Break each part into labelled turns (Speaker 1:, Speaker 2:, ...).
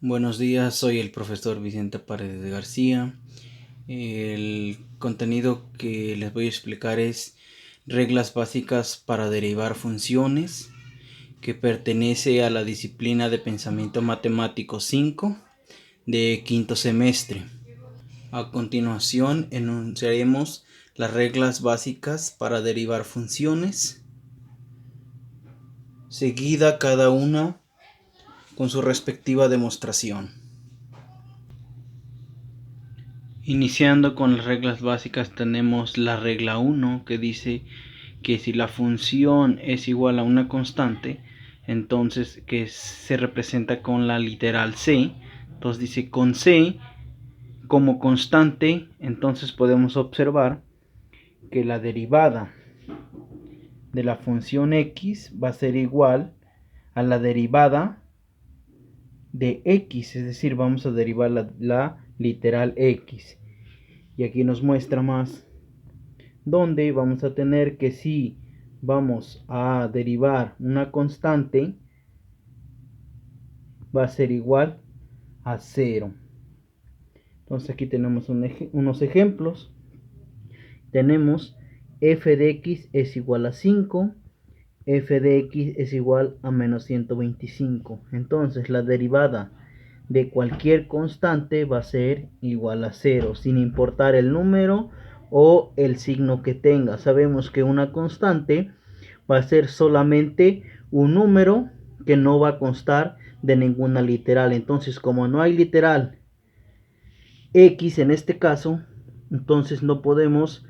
Speaker 1: Buenos días, soy el profesor Vicente Paredes García. El contenido que les voy a explicar es reglas básicas para derivar funciones, que pertenece a la disciplina de pensamiento matemático 5 de quinto semestre. A continuación enunciaremos las reglas básicas para derivar funciones, seguida cada una con su respectiva demostración. Iniciando con las reglas básicas, tenemos la regla 1 que dice que si la función es igual a una constante, entonces que se representa con la literal C. Entonces dice con C como constante, entonces podemos observar que la derivada de la función x va a ser igual a la derivada de x, es decir, vamos a derivar la literal x. Y aquí nos muestra más, donde vamos a tener que si vamos a derivar una constante, va a ser igual a 0. Entonces aquí tenemos unos ejemplos. Tenemos f de x es igual a 5, f de x es igual a menos 125. Entonces la derivada de cualquier constante va a ser igual a 0, sin importar el número o el signo que tenga. Sabemos que una constante va a ser solamente un número que no va a constar de ninguna literal. Entonces, como no hay literal x en este caso, entonces no podemos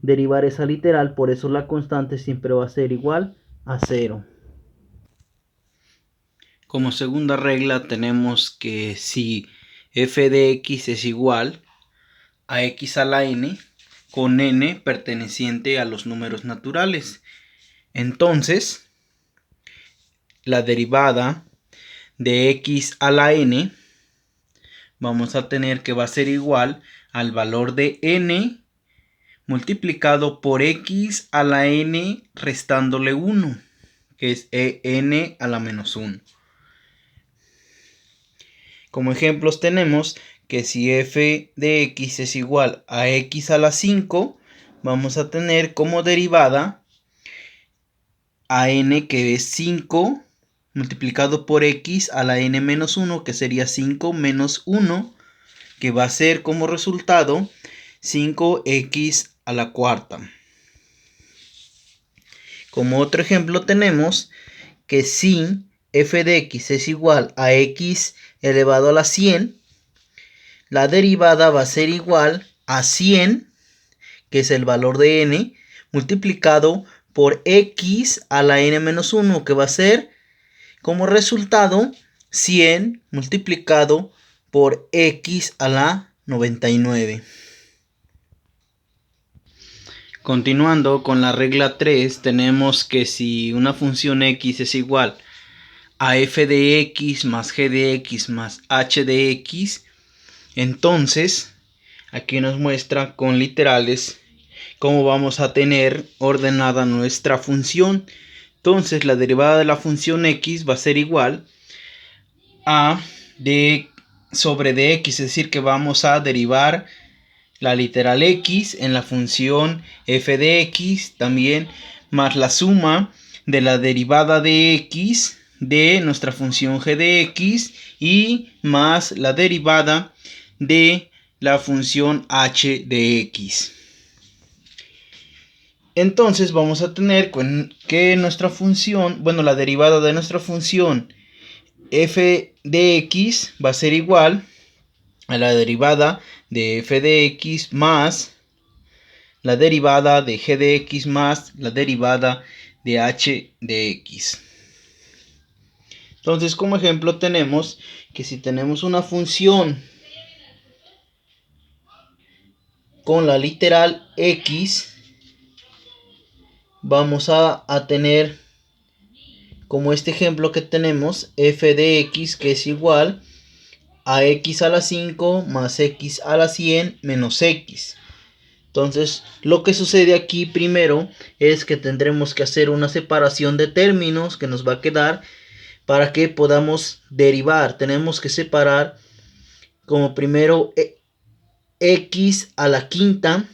Speaker 1: derivar esa literal, por eso la constante siempre va a ser igual a 0. Como segunda regla tenemos que si f de x es igual a x a la n, con n perteneciente a los números naturales, entonces la derivada de x a la n vamos a tener que va a ser igual al valor de n multiplicado por x a la n restándole 1, que es n a la menos 1. Como ejemplos tenemos que si f de x es igual a x a la 5, vamos a tener como derivada a n, que es 5 multiplicado por x a la n menos 1, que sería 5 menos 1, que va a ser como resultado 5x a la cuarta. Como otro ejemplo tenemos que si f de x es igual a x elevado a la 100, la derivada va a ser igual a 100, que es el valor de n, multiplicado por x a la n menos 1, que va a ser como resultado 100 multiplicado por x a la 99. Continuando con la regla 3, tenemos que si una función x es igual a f de x más g de x más h de x, entonces aquí nos muestra con literales cómo vamos a tener ordenada nuestra función. Entonces la derivada de la función x va a ser igual a d sobre dx, es decir que vamos a derivar la literal x en la función f de x, también más la suma de la derivada de x de nuestra función g de x y más la derivada de la función h de x. Entonces vamos a tener que nuestra función, la derivada de nuestra función f de x va a ser igual a la derivada de f de x más la derivada de g de x más la derivada de h de x. Entonces, como ejemplo tenemos que si tenemos una función con la literal x, vamos a tener como este ejemplo que tenemos f de x, que es igual a x a la 5 más x a la 100 menos x. Entonces, lo que sucede aquí primero es que tendremos que hacer una separación de términos que nos va a quedar para que podamos derivar. Tenemos que separar como primero x a la quinta.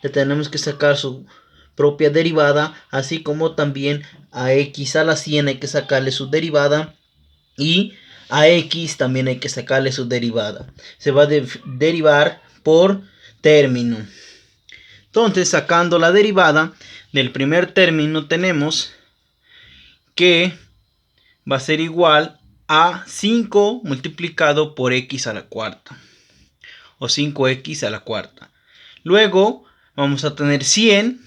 Speaker 1: Le tenemos que sacar su propia derivada, así como también a x a la 100 hay que sacarle su derivada, y a x también hay que sacarle su derivada. Se va a derivar por término. Entonces, sacando la derivada del primer término, tenemos que va a ser igual a 5 multiplicado por x a la cuarta, o 5x a la cuarta. Luego vamos a tener 100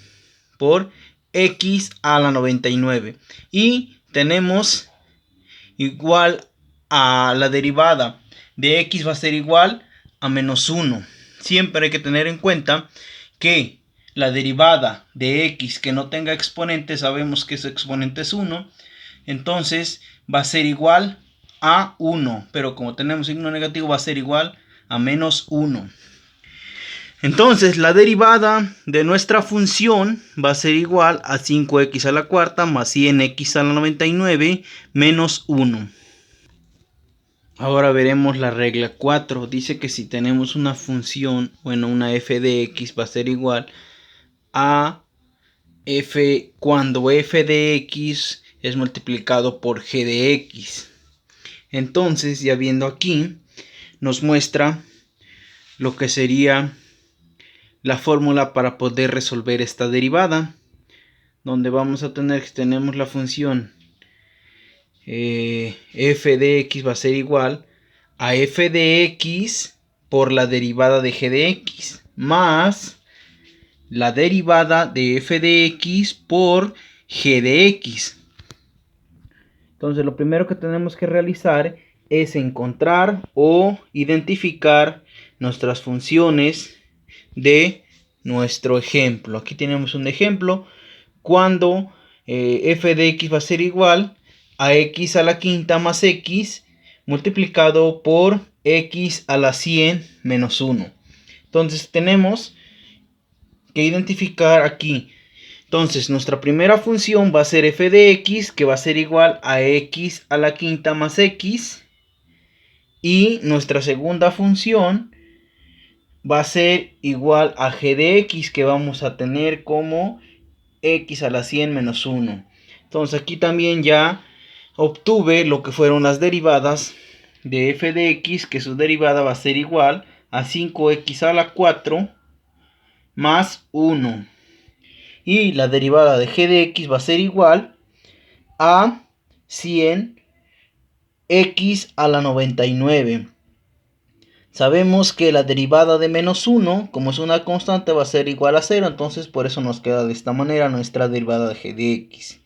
Speaker 1: por x a la 99. Y tenemos igual a la derivada de x va a ser igual a menos 1. Siempre hay que tener en cuenta que la derivada de x que no tenga exponente, sabemos que su exponente es 1. Entonces va a ser igual a 1. Pero como tenemos signo negativo, va a ser igual a menos 1. Entonces la derivada de nuestra función va a ser igual a 5x a la cuarta más 100x a la 99 menos 1. Ahora veremos la regla 4. Dice que si tenemos una función, bueno, una f de x va a ser igual a f cuando f de x es multiplicado por g de x. Entonces, ya viendo aquí, nos muestra lo que sería la fórmula para poder resolver esta derivada, donde vamos a tener que tenemos la función f de x va a ser igual a f de x por la derivada de g de x más la derivada de f de x por g de x. Entonces lo primero que tenemos que realizar es encontrar o identificar nuestras funciones de nuestro ejemplo. Aquí tenemos un ejemplo cuando f de x va a ser igual a x a la quinta más x multiplicado por x a la 100 menos 1. Entonces tenemos que identificar aquí. Entonces nuestra primera función va a ser f de x, que va a ser igual a x a la quinta más x. Y nuestra segunda función va a ser igual a g de x, que vamos a tener como x a la 100 menos 1. Entonces aquí también ya obtuve lo que fueron las derivadas de f de x, que su derivada va a ser igual a 5x a la 4 más 1. Y la derivada de g de x va a ser igual a 100x a la 99. Sabemos que la derivada de menos 1, como es una constante, va a ser igual a 0. Entonces por eso nos queda de esta manera nuestra derivada de g de x.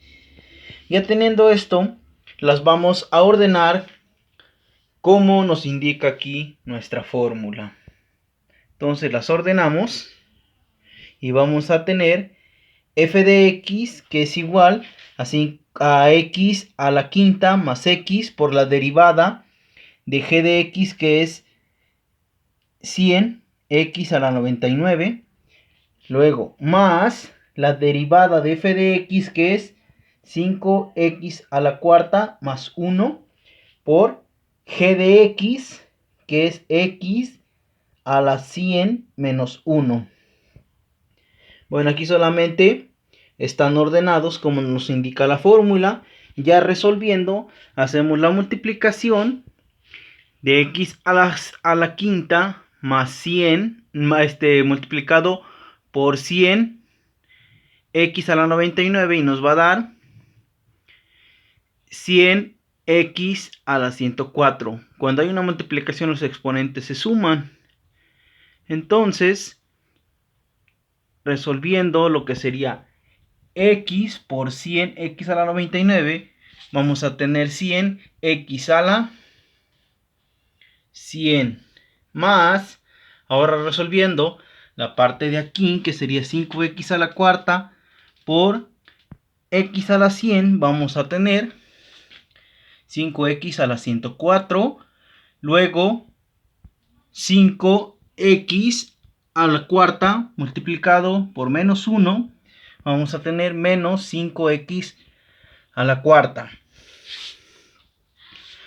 Speaker 1: Ya teniendo esto, las vamos a ordenar como nos indica aquí nuestra fórmula. Entonces las ordenamos y vamos a tener f de x, que es igual a x a la quinta más x por la derivada de g de x, que es 100x a la 99. Luego más la derivada de f de x, que es 5x a la cuarta más 1 por g de x, que es x a la 100 menos 1. Bueno, aquí solamente están ordenados como nos indica la fórmula. Ya resolviendo, hacemos la multiplicación de x a la quinta más 100, multiplicado por 100 x a la 99, y nos va a dar 100x a la 104. Cuando hay una multiplicación, los exponentes se suman. Entonces, resolviendo lo que sería x por 100x a la 99, vamos a tener 100x a la 100 más, ahora resolviendo la parte de aquí, que sería 5x a la cuarta por x a la 100, vamos a tener 5x a la 104, luego 5x a la cuarta multiplicado por menos 1, vamos a tener menos 5x a la cuarta.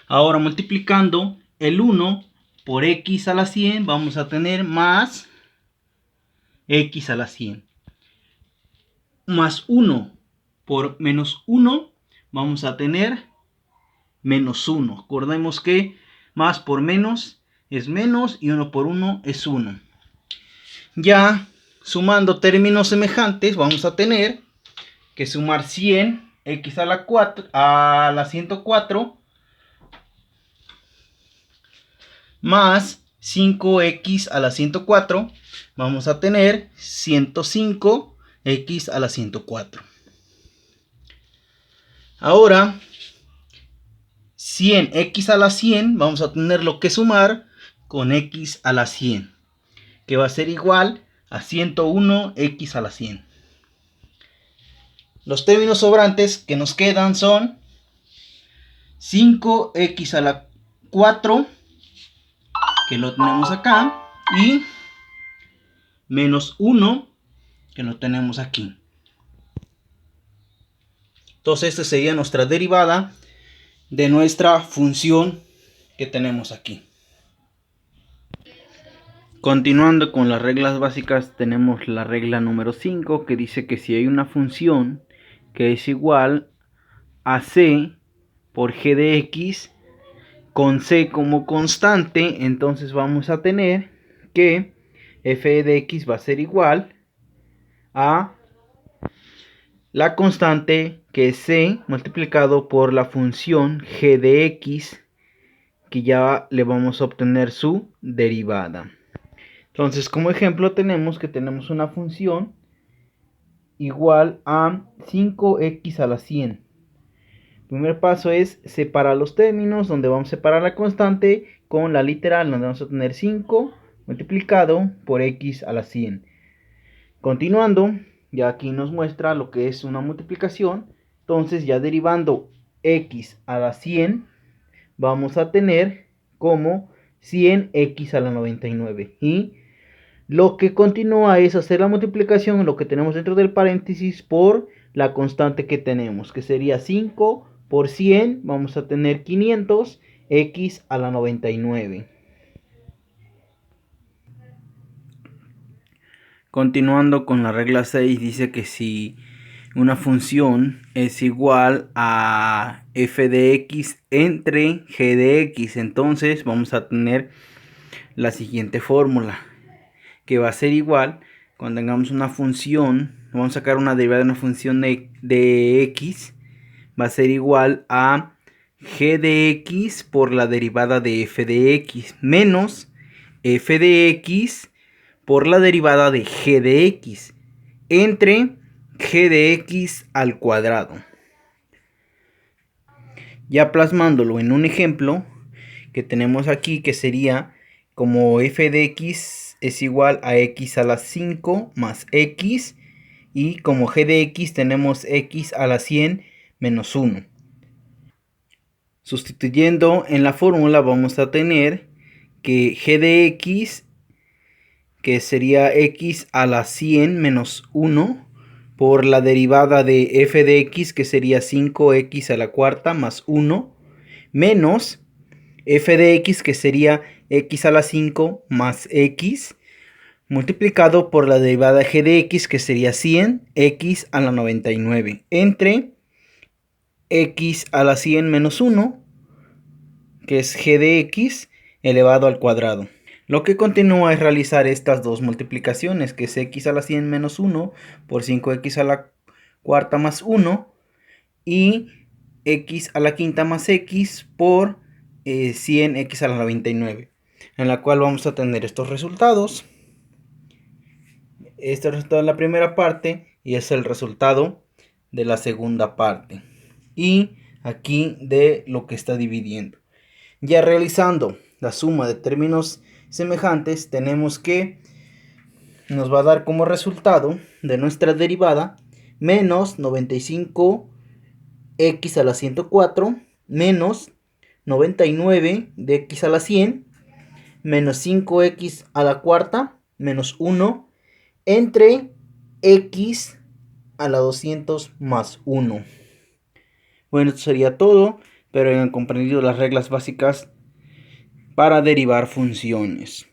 Speaker 1: Ahora multiplicando el 1 por x a la 100 vamos a tener más x a la 100. Más 1 por menos 1 vamos a tener menos 1. Acordemos que más por menos es menos y 1 por 1 es 1. Ya sumando términos semejantes vamos a tener que sumar 100 x a la 104 más 5x a la 104, vamos a tener 105x a la 104. Ahora 100x a la 100 vamos a tenerlo que sumar con x a la 100, que va a ser igual a 101x a la 100. Los términos sobrantes que nos quedan son 5x a la 4, que lo tenemos acá, y menos 1, que lo tenemos aquí. Entonces esta sería nuestra derivada de nuestra función que tenemos aquí. Continuando con las reglas básicas, tenemos la regla número 5, que dice que si hay una función que es igual a c por g de x con c como constante, entonces vamos a tener que f de x va a ser igual a la constante que es c multiplicado por la función g de x, que ya le vamos a obtener su derivada. Entonces, como ejemplo tenemos una función igual a 5x a la 100. El primer paso es separar los términos, donde vamos a separar la constante con la literal, donde vamos a tener 5 multiplicado por x a la 100. Continuando, ya aquí nos muestra lo que es una multiplicación. Entonces, ya derivando x a la 100, vamos a tener como 100x a la 99. Y lo que continúa es hacer la multiplicación, lo que tenemos dentro del paréntesis, por la constante que tenemos, que sería 5 por 100, vamos a tener 500x a la 99. Continuando con la regla 6, dice que si una función es igual a f de x entre g de x, entonces vamos a tener la siguiente fórmula, que va a ser igual, cuando tengamos una función, vamos a sacar una derivada de una función de x, va a ser igual a g de x por la derivada de f de x menos f de x por la derivada de g de x entre g de x al cuadrado. Ya plasmándolo en un ejemplo que tenemos aquí, que sería como f de x es igual a x a la 5 más x, y como g de x tenemos x a la 100 menos 1. Sustituyendo en la fórmula vamos a tener que g de x, que sería x a la 100 menos 1, por la derivada de f de x, que sería 5x a la cuarta más 1, menos f de x, que sería x a la 5 más x, multiplicado por la derivada g de x, que sería 100x a la 99, entre x a la 100 menos 1, que es g de x elevado al cuadrado. Lo que continúa es realizar estas dos multiplicaciones, que es x a la 100 menos 1 por 5x a la cuarta más 1, y x a la quinta más x por 100x a la 99, en la cual vamos a tener estos resultados. Este es el resultado de la primera parte y es el resultado de la segunda parte, y aquí de lo que está dividiendo. Ya realizando la suma de términos semejantes, tenemos que nos va a dar como resultado de nuestra derivada menos 95x a la 104 menos 99 de x a la 100 menos 5x a la cuarta menos 1 entre x a la 200 más 1. Bueno, esto sería todo. espero hayan comprendido las reglas básicas para derivar funciones.